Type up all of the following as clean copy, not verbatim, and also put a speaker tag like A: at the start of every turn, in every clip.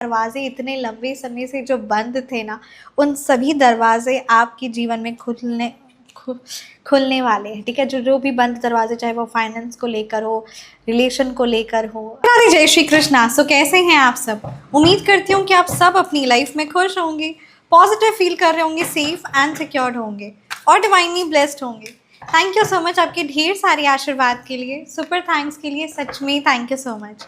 A: दरवाजे इतने लंबे समय से जो बंद थे ना, उन सभी दरवाजे आपके जीवन में खु, खुलने वाले हैं। ठीक है, जो जो भी बंद दरवाजे, चाहे वो फाइनेंस को लेकर हो, रिलेशन को लेकर हो। राधे, जय श्री कृष्णा। सो कैसे हैं आप सब? उम्मीद करती हूँ कि आप सब अपनी लाइफ में खुश होंगे, पॉजिटिव फील कर रहे होंगे, सेफ एंड सिक्योर्ड होंगे और डिवाइनली ब्लेस्ड होंगे। थैंक यू सो मच आपके ढेर सारे आशीर्वाद के लिए, सुपर थैंक्स के लिए, सच में थैंक यू सो मच।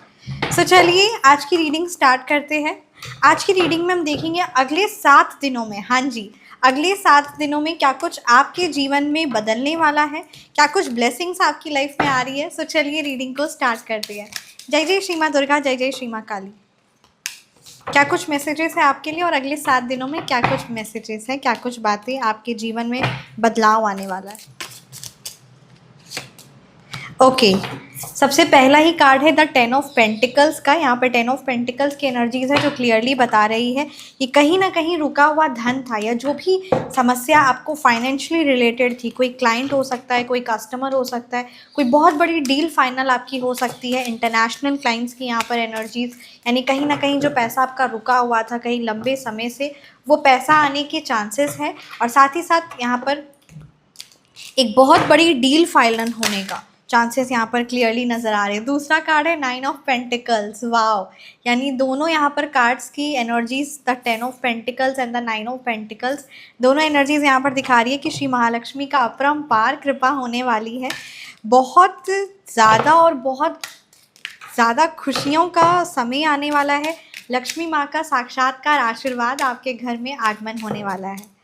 A: सो चलिए आज की रीडिंग स्टार्ट करते हैं। आज की रीडिंग में हम देखेंगे अगले 7 दिनों में, हाँ जी, अगले 7 दिनों में क्या कुछ आपके जीवन में बदलने वाला है, क्या कुछ ब्लेसिंग्स आपकी लाइफ में आ रही है। सो चलिए रीडिंग को स्टार्ट करते हैं। जय जय श्री माँ दुर्गा, जय जय श्री माँ काली। क्या कुछ मैसेजेस है आपके लिए और अगले 7 दिनों में क्या कुछ मैसेजेस है, क्या कुछ बातें आपके जीवन में बदलाव आने वाला है। ओके, सबसे पहला ही कार्ड है द 10 ऑफ पेंटिकल्स का। यहाँ पे 10 ऑफ पेंटिकल्स की एनर्जीज है जो क्लियरली बता रही है कि कहीं ना कहीं रुका हुआ धन था, या जो भी समस्या आपको फाइनेंशियली रिलेटेड थी, कोई क्लाइंट हो सकता है, कोई कस्टमर हो सकता है, कोई बहुत बड़ी डील फाइनल आपकी हो सकती है, इंटरनेशनल क्लाइंट्स की यहाँ पर एनर्जीज, यानी कहीं ना कहीं जो पैसा आपका रुका हुआ था कहीं लंबे समय से, वो पैसा आने के चांसेस है। और साथ ही साथ यहाँ पर एक बहुत बड़ी डील फाइनल होने का चांसेस यहाँ पर क्लियरली नज़र आ रहे हैं। दूसरा कार्ड है 9 ऑफ पेंटिकल्स। वाओ, यानी दोनों यहाँ पर कार्ड्स की energies, the 10 of pentacles and the 9 of pentacles, दोनों एनर्जीज यहाँ पर दिखा रही है कि श्री महालक्ष्मी का अपरंपार कृपा होने वाली है। बहुत ज़्यादा और बहुत ज़्यादा खुशियों का समय आने वाला है। लक्ष्मी माँ का साक्षात्कार आशीर्वाद आपके घर में आगमन होने वाला है।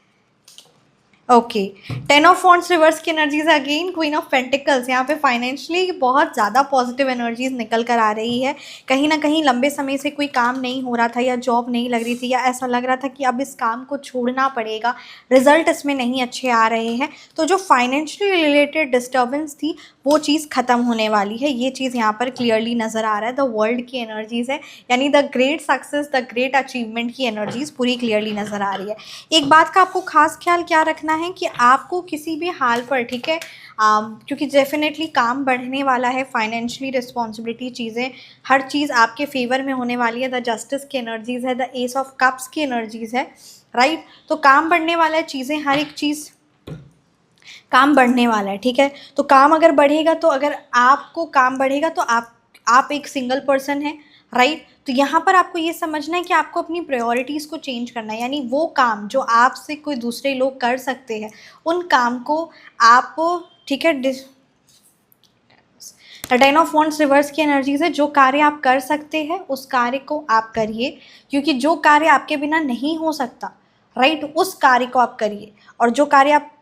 A: ओके, 10 ऑफ वॉन्ड्स रिवर्स की energies again queen of pentacles. यहाँ पे फाइनेंशियली बहुत ज़्यादा पॉजिटिव एनर्जीज निकल कर आ रही है। कहीं ना कहीं लंबे समय से कोई काम नहीं हो रहा था, या जॉब नहीं लग रही थी, या ऐसा लग रहा था कि अब इस काम को छोड़ना पड़ेगा, रिजल्ट इसमें नहीं अच्छे आ रहे हैं, तो जो फाइनेंशियली रिलेटेड डिस्टर्बेंस थी वो चीज़ ख़त्म होने वाली है। ये चीज़ यहाँ पर क्लियरली नज़र आ रहा है। द वर्ल्ड की एनर्जीज है, यानी the great success, the great achievement की एनर्जीज पूरी क्लियरली नज़र आ रही है। एक बात का आपको खास ख्याल क्या रखना है कि आपको किसी भी हाल पर, ठीक है, क्योंकि डेफिनेटली काम बढ़ने वाला है, फाइनेंशियली रिस्पॉन्सिबिलिटी, चीज़ें, हर चीज़ आपके फेवर में होने वाली है। द जस्टिस की एनर्जीज़ है, द एस ऑफ कप्स की एनर्जीज़ है, राइट। तो काम बढ़ने वाला है, चीज़ें, हर एक चीज़ काम बढ़ने वाला है, ठीक है। तो काम अगर बढ़ेगा, तो अगर आपको काम बढ़ेगा तो आप एक सिंगल पर्सन है, राइट। तो यहाँ पर आपको ये समझना है कि आपको अपनी प्रायोरिटीज़ को चेंज करना है, यानी वो काम जो आपसे कोई दूसरे लोग कर सकते हैं, उन काम को आप, ठीक है, द 10 ऑफ वॉन्ड्स रिवर्स की एनर्जीज है, जो कार्य आप कर सकते हैं उस कार्य को आप करिए, क्योंकि जो कार्य आपके बिना नहीं हो सकता, राइट, उस कार्य को आप करिए। और जो कार्य आप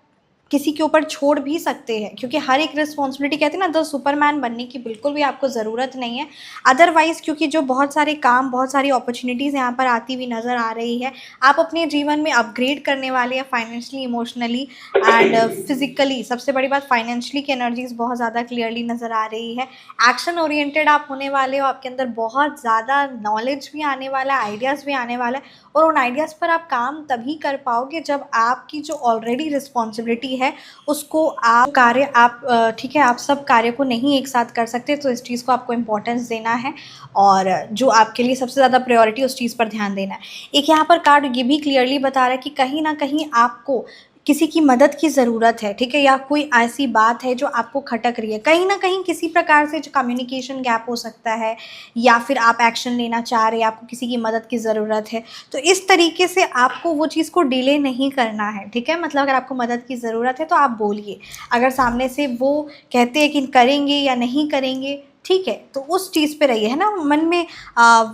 A: किसी के ऊपर छोड़ भी सकते हैं, क्योंकि हर एक रिस्पॉन्सिबिलिटी, कहते हैं ना, द सुपरमैन बनने की बिल्कुल भी आपको ज़रूरत नहीं है। अदरवाइज़, क्योंकि जो बहुत सारे काम, बहुत सारी अपॉर्चुनिटीज़ यहाँ पर आती हुई नज़र आ रही है, आप अपने जीवन में अपग्रेड करने वाले हैं फाइनेंशियली, इमोशनली एंड फिजिकली। सबसे बड़ी बात, फाइनेंशियली की एनर्जीज़ बहुत ज़्यादा क्लियरली नज़र आ रही है। एक्शन ओरिएंटेड आप होने वाले हो, आपके अंदर बहुत ज़्यादा नॉलेज भी आने वाला है, आइडियाज़ भी आने वाला है, और उन आइडियाज़ पर आप काम तभी कर पाओगे जब आपकी जो ऑलरेडी रिस्पॉन्सिबिलिटी है उसको आप कार्य, आप, ठीक है, आप सब कार्य को नहीं एक साथ कर सकते, तो इस चीज़ को आपको इम्पोर्टेंस देना है, और जो आपके लिए सबसे ज़्यादा प्रायोरिटी, उस चीज़ पर ध्यान देना है। एक यहाँ पर कार्ड ये भी क्लियरली बता रहा है कि कहीं ना कहीं आपको किसी की मदद की ज़रूरत है, ठीक है, या कोई ऐसी बात है जो आपको खटक रही है, कहीं ना कहीं किसी प्रकार से जो कम्युनिकेशन गैप हो सकता है, या फिर आप एक्शन लेना चाह रहे हैं, आपको किसी की मदद की ज़रूरत है, तो इस तरीके से आपको वो चीज़ को डिले नहीं करना है, ठीक है। मतलब अगर आपको मदद की ज़रूरत है तो आप बोलिए, अगर सामने से वो कहते हैं कि करेंगे या नहीं करेंगे, ठीक है, तो उस चीज़ पे रहिए, है ना। मन में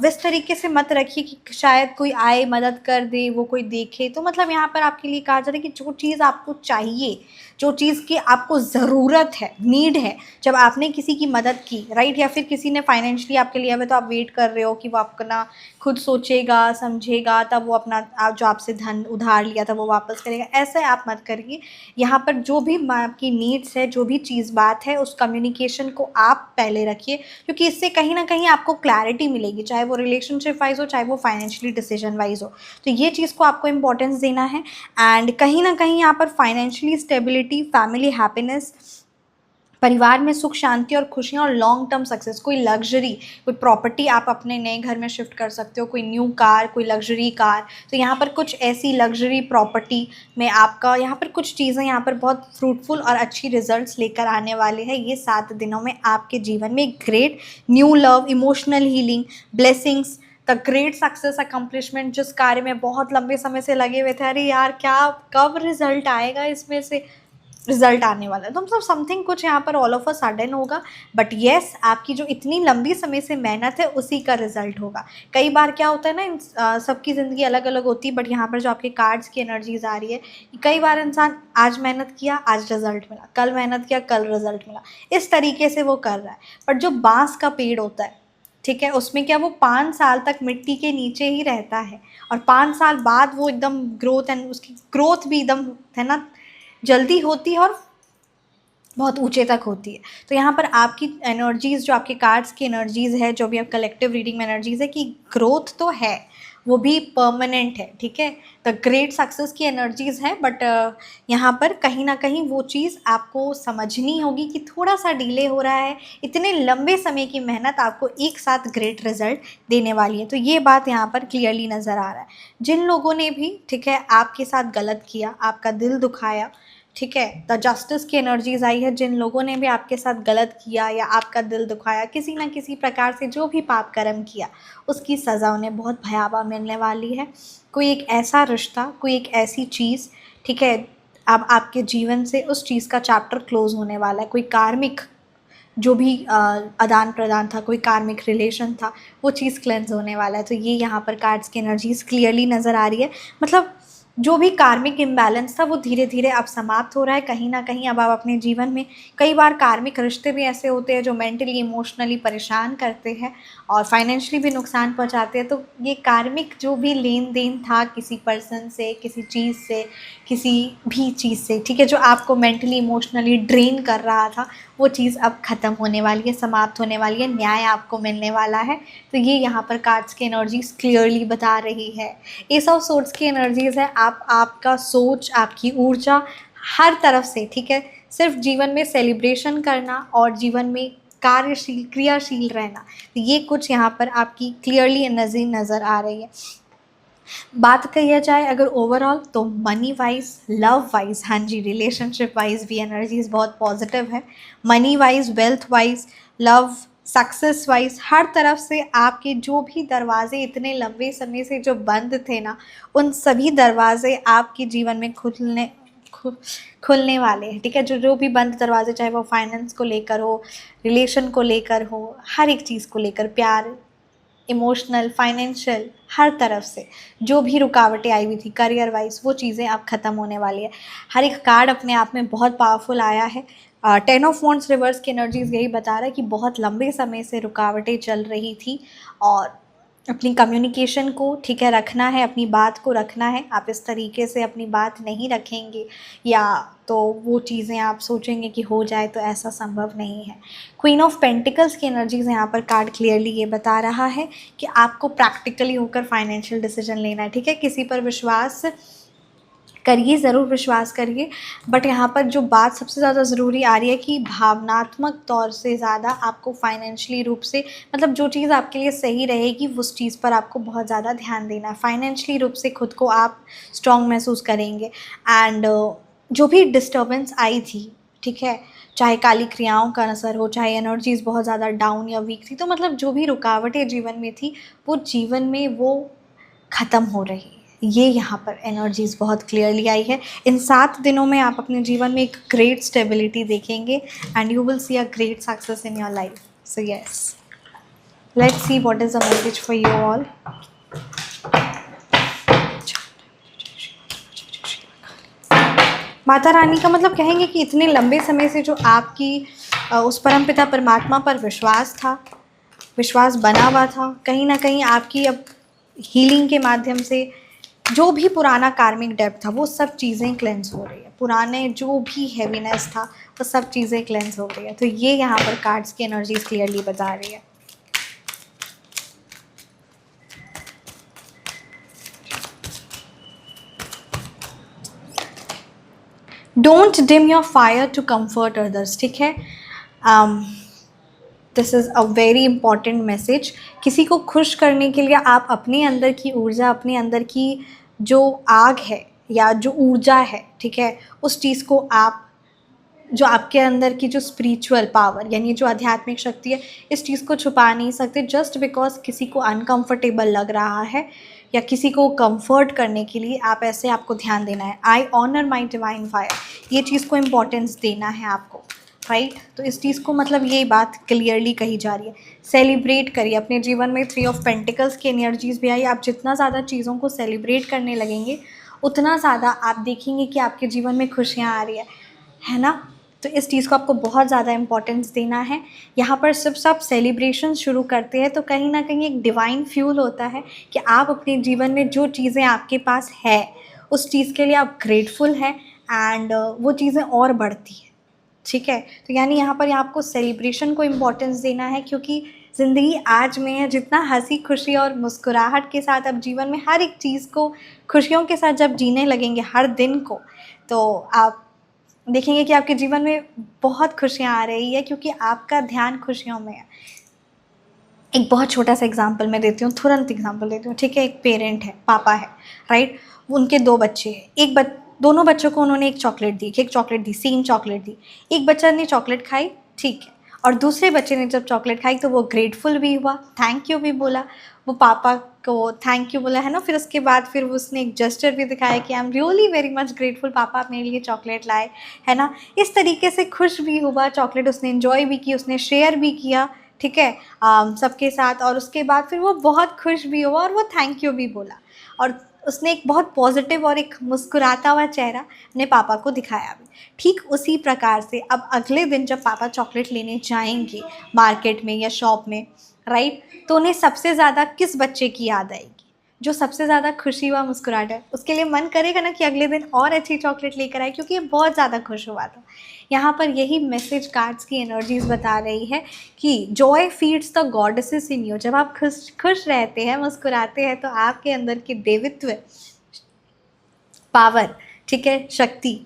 A: इस तरीके से मत रखिए कि शायद कोई आए मदद कर दे, वो कोई देखे। तो मतलब यहाँ पर आपके लिए कहा जाता है कि जो चीज़ आपको चाहिए, जो चीज़ की आपको ज़रूरत है, नीड है, जब आपने किसी की मदद की, राइट, या फिर किसी ने फाइनेंशियली आपके लिए हमें, तो आप वेट कर रहे हो कि वो अपना खुद सोचेगा, समझेगा, तब वो अपना जो आपसे धन उधार लिया था वो वापस करेगा। ऐसे आप मत करिए। यहाँ पर जो भी आपकी नीड्स है, जो भी चीज़ बात है, उस कम्युनिकेशन को आप पहले रखिए, क्योंकि इससे कहीं ना कहीं आपको क्लैरिटी मिलेगी, चाहे वो रिलेशनशिप वाइज हो, चाहे वो फाइनेंशियली डिसीजन वाइज हो। तो ये चीज़ को आपको इंपॉर्टेंस देना है। एंड कहीं ना कहीं यहाँ पर फाइनेंशियली स्टेबिलिटी, फैमिली हैप्पीनेस, परिवार में सुख शांति और खुशियाँ और लॉन्ग टर्म सक्सेस, कोई लग्जरी, कोई प्रॉपर्टी आप अपने नए घर में शिफ्ट कर सकते हो, कोई न्यू कार, कोई लग्जरी कार। तो यहाँ पर कुछ ऐसी लग्जरी प्रॉपर्टी में आपका यहाँ पर कुछ चीज़ें यहाँ पर बहुत फ्रूटफुल और अच्छी रिजल्ट्स लेकर आने वाले हैं ये 7 दिनों में आपके जीवन में। Great new love, emotional healing, blessings, the great success accomplishment. जिस कार्य में बहुत लंबे समय से लगे हुए थे, अरे यार क्या कब रिजल्ट आएगा, इसमें से रिजल्ट आने वाला है, तो मतलब समथिंग कुछ यहाँ पर ऑल ऑफ अ सडन होगा। बट येस, आपकी जो इतनी लंबी समय से मेहनत है उसी का रिजल्ट होगा। कई बार क्या होता है ना, सबकी ज़िंदगी अलग अलग होती है, बट यहाँ पर जो आपके कार्ड्स की एनर्जीज आ रही है, कई बार इंसान आज मेहनत किया आज रिजल्ट मिला, कल मेहनत किया कल रिजल्ट मिला, इस तरीके से वो कर रहा है। बट जो बांस का पेड़ होता है, ठीक है, उसमें क्या वो 5 साल तक मिट्टी के नीचे ही रहता है और 5 साल बाद वो एकदम ग्रोथ, एंड उसकी ग्रोथ भी एकदम है ना जल्दी होती है और बहुत ऊंचे तक होती है। तो यहाँ पर आपकी एनर्जीज़, जो आपके कार्ड्स की एनर्जीज़ है, जो भी आप कलेक्टिव रीडिंग में एनर्जीज़ है कि ग्रोथ तो है, वो भी परमानेंट है, ठीक है। द ग्रेट सक्सेस की एनर्जीज़ है, बट यहाँ पर कहीं ना कहीं वो चीज़ आपको समझनी होगी कि थोड़ा सा डिले हो रहा है। इतने लंबे समय की मेहनत आपको एक साथ ग्रेट रिजल्ट देने वाली है, तो ये बात यहाँ पर क्लियरली नज़र आ रहा है। जिन लोगों ने भी, ठीक है, आपके साथ गलत किया, आपका दिल दुखाया, ठीक है, द जस्टिस की एनर्जीज आई है। जिन लोगों ने भी आपके साथ गलत किया या आपका दिल दुखाया, किसी ना किसी प्रकार से जो भी पाप कर्म किया, उसकी सज़ा उन्हें बहुत भयावह मिलने वाली है। कोई एक ऐसा रिश्ता, कोई एक ऐसी चीज़, ठीक है, अब आपके जीवन से उस चीज़ का चैप्टर क्लोज होने वाला है। कोई कार्मिक जो भी आदान प्रदान था, कोई कार्मिक रिलेशन था, वो चीज़ क्लेंस होने वाला है। तो ये यहाँ पर कार्ड्स की एनर्जीज क्लियरली नज़र आ रही है। मतलब जो भी कार्मिक इम्बैलेंस था वो धीरे धीरे अब समाप्त हो रहा है। कहीं ना कहीं अब आप अपने जीवन में, कई बार कार्मिक रिश्ते भी ऐसे होते हैं जो मेंटली इमोशनली परेशान करते हैं और फाइनेंशियली भी नुकसान पहुंचाते हैं। तो ये कार्मिक जो भी लेन देन था किसी पर्सन से, किसी चीज़ से, किसी भी चीज़ से, ठीक है, जो आपको मेंटली इमोशनली ड्रेन कर रहा था, वो चीज़ अब ख़त्म होने वाली है, समाप्त होने वाली है, न्याय आपको मिलने वाला है। तो ये यहाँ पर कार्ड्स की एनर्जीज क्लियरली बता रही है। एस ऑफ सोर्ड्स की एनर्जीज है, आपका सोच, आपकी ऊर्जा हर तरफ से, ठीक है, सिर्फ जीवन में सेलिब्रेशन करना और जीवन में कार्यशील, क्रियाशील रहना, तो ये कुछ यहाँ पर आपकी क्लियरली एनर्जी नज़र आ रही है। बात कही जाए अगर ओवरऑल, तो मनी वाइज, लव वाइज, हाँ जी, रिलेशनशिप वाइज भी एनर्जीज बहुत पॉजिटिव है। Money wise, wealth wise, love, success wise, हर तरफ से आपके जो भी दरवाजे इतने लंबे समय से जो बंद थे ना, उन सभी दरवाजे आपके जीवन में खुलने वाले हैं, ठीक है। जो भी बंद दरवाजे, चाहे वो फाइनेंस को लेकर हो, रिलेशन को लेकर हो, हर एक चीज़ को लेकर, प्यार, इमोशनल, फाइनेंशियल, हर तरफ से जो भी रुकावटें आई हुई थी करियर वाइज, वो चीज़ें अब ख़त्म होने वाली है। हर एक कार्ड अपने आप में बहुत पावरफुल आया है। 10 ऑफ वॉन्ड्स रिवर्स की एनर्जीज यही बता रहा है कि बहुत लंबे समय से रुकावटें चल रही थी और अपनी कम्युनिकेशन को, ठीक है, रखना है, अपनी बात को रखना है। आप इस तरीके से अपनी बात नहीं रखेंगे या तो वो चीज़ें आप सोचेंगे कि हो जाए, तो ऐसा संभव नहीं है। क्वीन ऑफ पेंटिकल्स की एनर्जीज यहाँ पर कार्ड क्लियरली ये बता रहा है कि आपको प्रैक्टिकली होकर फाइनेंशियल डिसीजन लेना है, ठीक है। किसी पर विश्वास करिए, ज़रूर विश्वास करिए, बट यहाँ पर जो बात सबसे ज़्यादा ज़रूरी आ रही है कि भावनात्मक तौर से ज़्यादा आपको फाइनेंशियली रूप से, मतलब जो चीज़ आपके लिए सही रहेगी उस चीज़ पर आपको बहुत ज़्यादा ध्यान देना है। फाइनेंशियली रूप से खुद को आप स्ट्रॉन्ग महसूस करेंगे। एंड जो भी डिस्टर्बेंस आई थी, ठीक है, चाहे काली क्रियाओं का असर हो, चाहे एनर्जीज़ बहुत ज़्यादा डाउन या वीक थी, तो मतलब जो भी रुकावटें जीवन में थी, वो जीवन में वो ख़त्म हो रही है। ये यहाँ पर एनर्जीज़ बहुत क्लियरली आई है। इन 7 दिनों में आप अपने जीवन में एक ग्रेट स्टेबिलिटी देखेंगे and you will see a great success in your life. So yes, let's see what is the message for you all. Mata Rani का मतलब कहेंगे कि इतने लंबे समय से जो आपकी उस परमपिता परमात्मा पर विश्वास था, विश्वास बना हुआ था, कहीं ना कहीं आपकी अब हीलिंग के माध्यम से जो भी पुराना कार्मिक डेप्थ था वो सब चीज़ें क्लेंस हो रही है। पुराने जो भी हैवीनेस था वो सब चीज़ें क्लेंस हो रही है। तो ये यहाँ पर कार्ड्स की एनर्जीज क्लियरली बता रही है। Don't dim your fire to comfort others, ठीक है। This is a very important message. किसी को खुश करने के लिए आप अपने अंदर की ऊर्जा, अपने अंदर की जो आग है या जो ऊर्जा है, ठीक है, उस चीज़ को आप, जो आपके अंदर की जो स्पिरिचुअल पावर यानी जो आध्यात्मिक शक्ति है, इस चीज़ को छुपा नहीं सकते जस्ट बिकॉज किसी को अनकंफर्टेबल लग रहा है या किसी को कंफर्ट करने के लिए आप ऐसे, आपको ध्यान देना है। I honour my divine fire, ये चीज़ को इम्पोर्टेंस देना है आपको, राइट। तो इस चीज़ को मतलब ये बात क्लियरली कही जा रही है। सेलिब्रेट करिए अपने जीवन में। 3 ऑफ पेंटिकल्स की एनर्जीज भी आई। आप जितना ज़्यादा चीज़ों को सेलिब्रेट करने लगेंगे उतना ज़्यादा आप देखेंगे कि आपके जीवन में खुशियाँ आ रही है ना। तो इस चीज़ को आपको बहुत ज़्यादा इम्पोर्टेंस देना है। यहाँ पर सब सेलिब्रेशन शुरू करते हैं तो कहीं ना कहीं एक डिवाइन फ्यूल होता है कि आप अपने जीवन में जो चीज़ें आपके पास है उस चीज़ के लिए आप ग्रेटफुल हैं एंड वो चीज़ें और बढ़ती हैं, ठीक है। तो यानी यहाँ पर आपको सेलिब्रेशन को इम्पोर्टेंस देना है क्योंकि ज़िंदगी आज में है। जितना हंसी खुशी और मुस्कुराहट के साथ आप जीवन में हर एक चीज़ को खुशियों के साथ जब जीने लगेंगे हर दिन को, तो आप देखेंगे कि आपके जीवन में बहुत खुशियाँ आ रही है क्योंकि आपका ध्यान खुशियों में है। एक बहुत छोटा सा एग्जांपल मैं देती हूँ, तुरंत एग्जांपल देती हूँ, ठीक है। एक पेरेंट है, पापा है, राइट। उनके 2 बच्चे हैं। दोनों बच्चों को उन्होंने एक चॉकलेट दी, एक चॉकलेट दी, सेम चॉकलेट दी। एक बच्चा ने चॉकलेट खाई, ठीक है, और दूसरे बच्चे ने जब चॉकलेट खाई तो वो ग्रेटफुल भी हुआ, थैंक यू भी बोला, वो पापा को थैंक यू बोला, है ना। फिर उसके बाद फिर उसने एक जेस्चर भी दिखाया कि I am really very much grateful, पापा आप मेरे लिए चॉकलेट लाए, है ना। इस तरीके से खुश भी हुआ, चॉकलेट उसने इन्जॉय भी की, उसने शेयर भी किया, ठीक है, सबके साथ। और उसके बाद फिर वो बहुत खुश भी हुआ और वो थैंक यू भी बोला और उसने एक बहुत पॉजिटिव और एक मुस्कुराता हुआ चेहरा अपने पापा को दिखाया भी। ठीक उसी प्रकार से अब अगले दिन जब पापा चॉकलेट लेने जाएंगे मार्केट में या शॉप में, राइट, तो उन्हें सबसे ज़्यादा किस बच्चे की याद आएगी? जो सबसे ज़्यादा खुशी व मुस्कुराहट है, उसके लिए मन करेगा ना कि अगले दिन और अच्छी चॉकलेट लेकर आए क्योंकि ये बहुत ज़्यादा खुश हुआ था। यहाँ पर यही मैसेज कार्ड्स की एनर्जीज बता रही है कि Joy feeds the goddesses in you. जब आप खुश रहते हैं, मुस्कुराते हैं, तो आपके अंदर की देवित्व, पावर, ठीक है, शक्ति,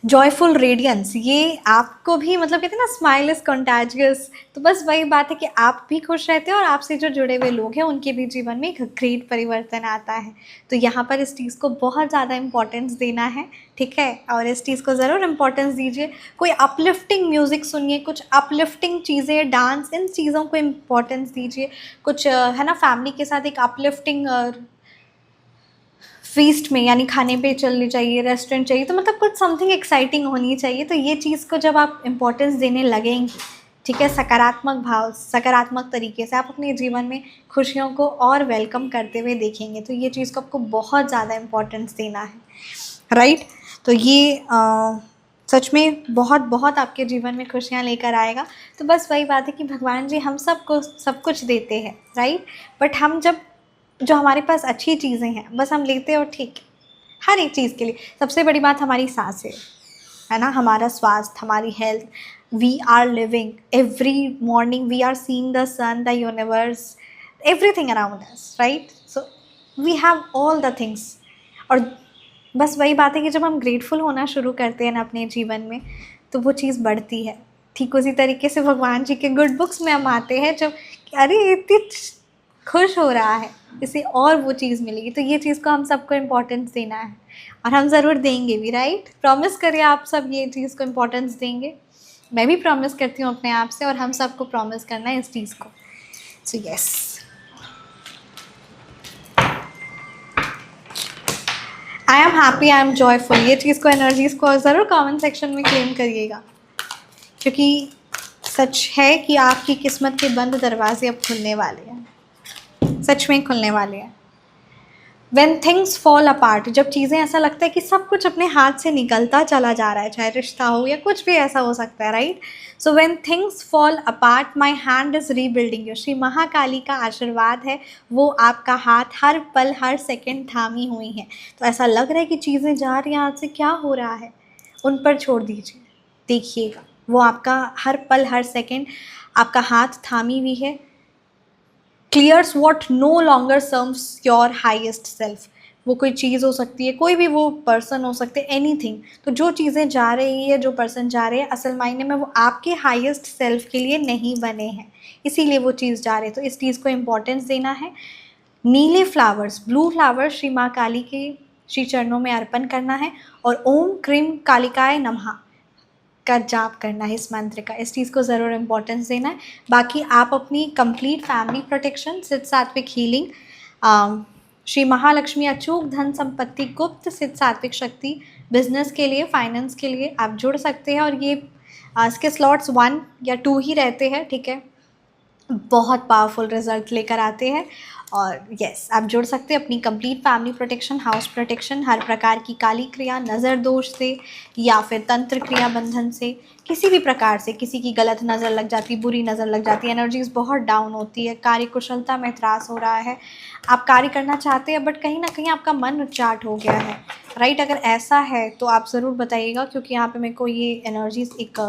A: जॉयफुल रेडियंस, ये आपको भी, मतलब कहते हैं ना स्माइल इज़ कंटाजियस। तो बस वही बात है कि आप भी खुश रहते हैं और आपसे जो जुड़े हुए लोग हैं उनके भी जीवन में एक ग्रेट परिवर्तन आता है। तो यहाँ पर इस चीज़ को बहुत ज़्यादा इम्पोर्टेंस देना है, ठीक है, और इस चीज़ को ज़रूर इम्पोर्टेंस दीजिए। कोई अपलिफ्टिंग म्यूज़िक सुनिए, कुछ अपलिफ्टिंग चीज़ें, डांस, इन चीज़ों को इम्पोर्टेंस दीजिए। कुछ है ना, फैमिली के साथ एक अपलिफ्टिंग फीस्ट में, यानी खाने पे चलनी चाहिए, रेस्टोरेंट चाहिए, तो मतलब कुछ समथिंग एक्साइटिंग होनी चाहिए। तो ये चीज़ को जब आप इम्पोर्टेंस देने लगेंगे, ठीक है, सकारात्मक भाव, सकारात्मक तरीके से आप अपने जीवन में खुशियों को और वेलकम करते हुए देखेंगे। तो ये चीज़ को आपको बहुत ज़्यादा इम्पोर्टेंस देना है, राइट। तो ये सच में बहुत बहुत आपके जीवन में खुशियाँ लेकर आएगा। तो बस वही बात है कि भगवान जी हम सबको सब कुछ देते हैं, राइट, बट हम जब जो हमारे पास अच्छी चीज़ें हैं बस हम लेते हैं और ठीक है। हर एक चीज़ के लिए सबसे बड़ी बात हमारी सांसें है ना, हमारा स्वास्थ्य, हमारी health. We are living every morning, we are seeing the sun, the universe, everything around us, right. So we have all the things. और बस वही बात है कि जब हम ग्रेटफुल होना शुरू करते हैं ना अपने जीवन में तो वो चीज़ बढ़ती है। ठीक उसी तरीके से भगवान जी के गुड बुक्स में हम आते हैं जब अरे इतनी खुश हो रहा है, इसे और वो चीज़ मिलेगी। तो ये चीज़ को हम सबको इम्पोर्टेंस देना है और हम ज़रूर देंगे भी, राइट। प्रॉमिस करिए आप सब ये चीज़ को इम्पोर्टेंस देंगे। मैं भी प्रॉमिस करती हूँ अपने आप से और हम सबको प्रॉमिस करना है इस चीज़ को। So yes, I am happy, I am joyful, ये चीज़ को, एनर्जीज़ को ज़रूर कमेंट सेक्शन में क्लेम करिएगा क्योंकि सच है कि आपकी किस्मत के बंद दरवाजे अब खुलने वाले हैं, सच में खुलने वाले हैं। When things fall apart, जब चीज़ें ऐसा लगता है कि सब कुछ अपने हाथ से निकलता चला जा रहा है, चाहे रिश्ता हो या कुछ भी ऐसा हो सकता है, right. So when things fall apart, my hand is rebuilding you। Shri Mahakali का आशीर्वाद है, वो आपका हाथ हर पल हर सेकंड थामी हुई है। तो ऐसा लग रहा है कि चीज़ें जा रही हैं हाथ से, क्या हो रहा है, उन पर छोड़ दीजिए, देखिएगा वो आपका हर पल हर सेकंड आपका हाथ थामी हुई है। Clears what no longer serves your highest self। वो कोई चीज़ हो सकती है, कोई भी वो पर्सन हो सकते हैं, एनीथिंग। तो जो चीज़ें जा रही है, जो पर्सन जा रहे हैं, असल मायने में वो आपके हाईएस्ट सेल्फ के लिए नहीं बने हैं, इसीलिए वो चीज़ जा रहे हैं। तो इस चीज़ को इम्पोर्टेंस देना है। नीले फ्लावर्स, ब्लू फ्लावर्स श्री माँ काली के श्री चरणों में अर्पण करना है और ओम क्रीम कालिकाय नमः का जाप करना है इस मंत्र का। इस चीज़ को ज़रूर इम्पोर्टेंस देना है। बाकी आप अपनी कंप्लीट फैमिली प्रोटेक्शन, सिद्ध सात्विक हीलिंग, श्री महालक्ष्मी अचूक धन संपत्ति गुप्त सिद्ध सात्विक शक्ति बिजनेस के लिए, फाइनेंस के लिए आप जुड़ सकते हैं। और ये इसके स्लॉट्स 1 या 2 ही रहते हैं, ठीक है। बहुत पावरफुल रिजल्ट लेकर आते हैं। और यस, आप जुड़ सकते हैं अपनी complete family protection, house protection, हर प्रकार की काली क्रिया, नज़र दोष से या फिर तंत्र क्रिया बंधन से, किसी भी प्रकार से किसी की गलत नज़र लग जाती, बुरी नज़र लग जाती है, एनर्जीज बहुत डाउन होती है, कार्य कुशलता में त्रास हो रहा है, आप कार्य करना चाहते हैं बट कहीं ना कहीं आपका मन उच्चाट हो गया है, राइट। अगर ऐसा है तो आप ज़रूर बताइएगा, क्योंकि यहाँ पे मेरे को ये एनर्जीज एक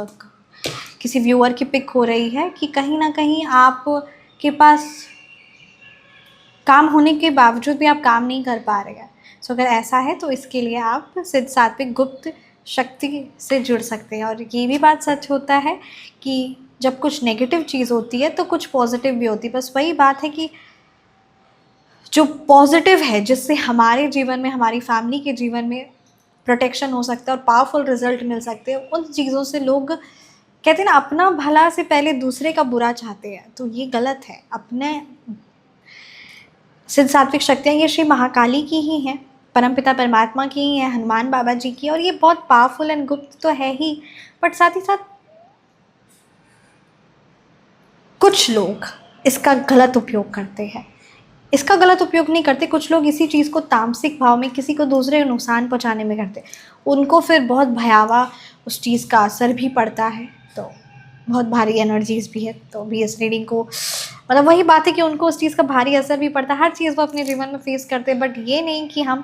A: किसी व्यूअर की पिक हो रही है कि कहीं ना कहीं आप के पास काम होने के बावजूद भी आप काम नहीं कर पा रहे हैं। सो अगर ऐसा है तो इसके लिए आप सिद्ध सात्विक गुप्त शक्ति से जुड़ सकते हैं। और ये भी बात सच होता है कि जब कुछ नेगेटिव चीज़ होती है तो कुछ पॉजिटिव भी होती है। बस वही बात है कि जो पॉजिटिव है, जिससे हमारे जीवन में, हमारी फैमिली के जीवन में प्रोटेक्शन हो सकता है और पावरफुल रिजल्ट मिल सकते हैं, उन चीज़ों से लोग कहते हैं ना, अपना भला से पहले दूसरे का बुरा चाहते हैं, तो ये गलत है। अपने सिद्ध सात्विक शक्तियाँ ये श्री महाकाली की ही हैं, परमपिता परमात्मा की ही हैं, हनुमान बाबा जी की, और ये बहुत पावरफुल एंड गुप्त तो है ही, बट साथ ही साथ कुछ लोग इसका गलत उपयोग करते हैं। इसका गलत उपयोग नहीं करते, कुछ लोग इसी चीज़ को तामसिक भाव में किसी को दूसरे नुकसान पहुंचाने में करते, उनको फिर बहुत भयावह उस चीज़ का असर भी पड़ता है। तो बहुत भारी एनर्जीज भी है। तो भी इस रीडिंग को मतलब वही बात है कि उनको उस चीज़ का भारी असर भी पड़ता है, हर चीज़ वो अपने जीवन में फेस करते हैं, बट ये नहीं कि हम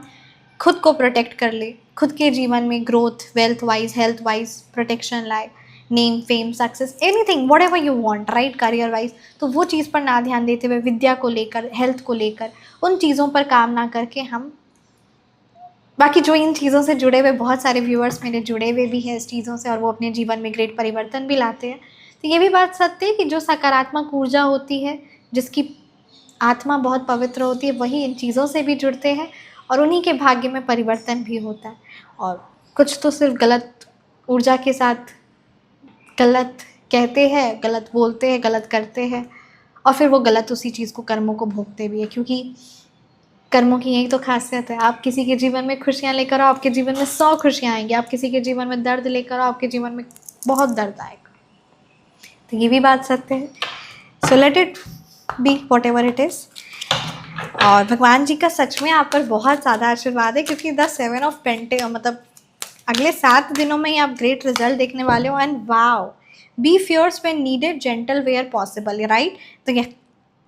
A: खुद को प्रोटेक्ट कर ले, खुद के जीवन में growth, wealth wise, health wise protection लाए, name, fame, success, anything whatever you want, right, career wise, तो वो चीज़ पर ना ध्यान देते हुए, विद्या को लेकर, हेल्थ को लेकर, उन चीज़ों पर काम ना करके हम बाकी जो इन चीज़ों से जुड़े हुए बहुत सारे व्यूअर्स मेरे जुड़े हुए भी हैं इस चीज़ों से, और वो अपने जीवन में ग्रेट परिवर्तन भी लाते हैं। तो ये भी बात सत्य है कि जो सकारात्मक ऊर्जा होती है, जिसकी आत्मा बहुत पवित्र होती है, वही इन चीज़ों से भी जुड़ते हैं और उन्हीं के भाग्य में परिवर्तन भी होता है। और कुछ तो सिर्फ गलत ऊर्जा के साथ गलत कहते हैं, गलत बोलते हैं, गलत करते हैं, और फिर वो गलत उसी चीज़ को, कर्मों को भोगते भी है। क्योंकि कर्मों की यही तो खासियत है, आप किसी के जीवन में खुशियाँ लेकर आओ, आपके जीवन में 100 खुशियाँ आएंगी, आप किसी के जीवन में दर्द लेकर आओ, आपके जीवन में बहुत दर्द आएगा। तो ये भी बात सत्य है। So let it be what ever it is. और भगवान जी का सच में आप पर बहुत ज़्यादा आशीर्वाद है, क्योंकि द 7 ऑफ पेंटिकल्स मतलब अगले 7 दिनों में ही आप ग्रेट रिजल्ट देखने वाले हो। And wow, be fierce when needed, gentle where possible, right. तो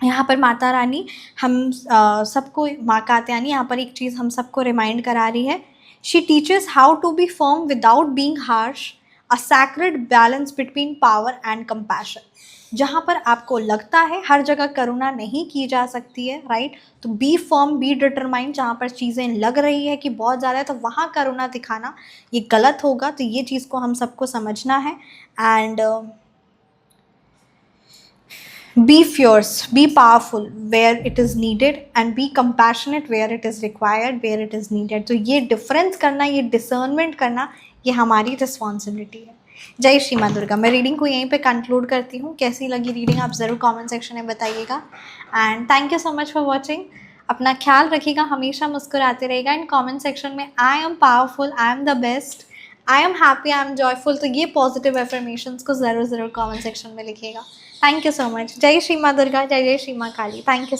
A: यहाँ पर माता रानी हम सबको, माँ कात्यायनी यहाँ पर एक चीज़ हम सबको रिमाइंड करा रही है। She teaches how to be firm without being harsh, a sacred balance between power and compassion. जहाँ पर आपको लगता है हर जगह करुणा नहीं की जा सकती है, राइट, तो बी फर्म, बी डिटरमाइंड। जहाँ पर चीज़ें लग रही है कि बहुत ज़्यादा है, तो वहाँ करुणा दिखाना ये गलत होगा। तो ये चीज़ को हम सबको समझना है। And be fierce, be powerful where it is needed, and be compassionate where it is required, where it is needed। तो ये डिफरेंस करना, ये डिसर्नमेंट करना, ये हमारी रिस्पॉन्सिबिलिटी है। जय श्री माँ दुर्गा। मैं रीडिंग को यहीं पे कंक्लूड करती हूँ। कैसी लगी रीडिंग आप ज़रूर कमेंट सेक्शन में बताइएगा। And thank you so much for watching. अपना ख्याल रखिएगा, हमेशा मुस्कुराते रहेगा। एंड कमेंट सेक्शन में I am powerful, I am the best, I am happy, I am joyful, तो ये पॉजिटिव एफर्मेशंस को ज़रूर कमेंट सेक्शन में लिखिएगा। Thank you so much. जय श्री माँ दुर्गा, जय जय श्री माँ काली। Thank you.